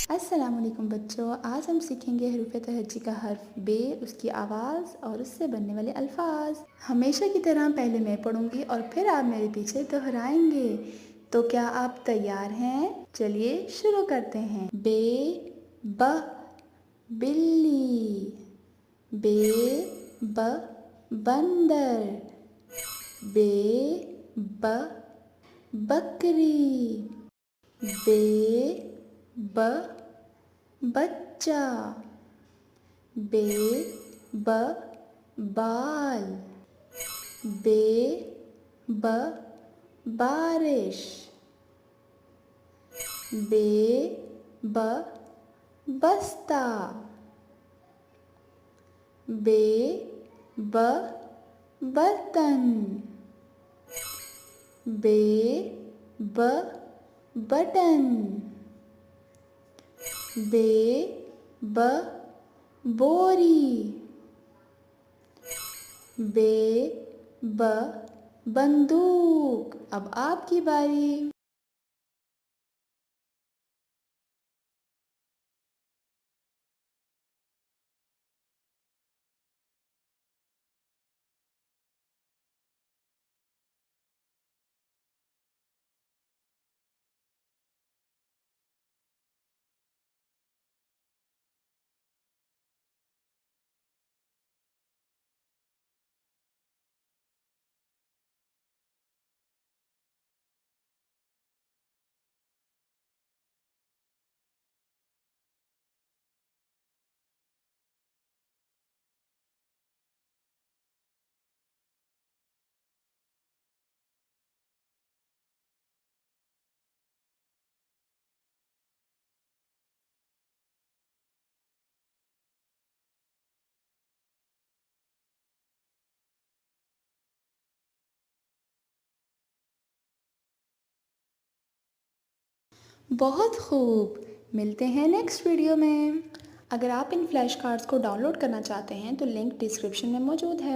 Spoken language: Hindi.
अस्सलामुअलैकुम बच्चों, आज हम सीखेंगे हरूफ तहज्जी का हर्फ बे, उसकी आवाज़ और उससे बनने वाले अल्फाज। हमेशा की तरह पहले मैं पढ़ूंगी और फिर आप मेरे पीछे दोहराएंगे। तो क्या आप तैयार हैं? चलिए शुरू करते हैं। बे ब बिल्ली, बे ब बंदर, बे ब बकरी, बे ब बच्चा, बे ब बाल, बे ब बारिश, बे ब बस्ता, बे ब बर्तन, बे ब बटन, बे ब बोरी, बे ब बंदूक। अब आपकी बारी। बहुत खूब, मिलते हैं नेक्स्ट वीडियो में। अगर आप इन फ्लैश कार्ड्स को डाउनलोड करना चाहते हैं तो लिंक डिस्क्रिप्शन में मौजूद है।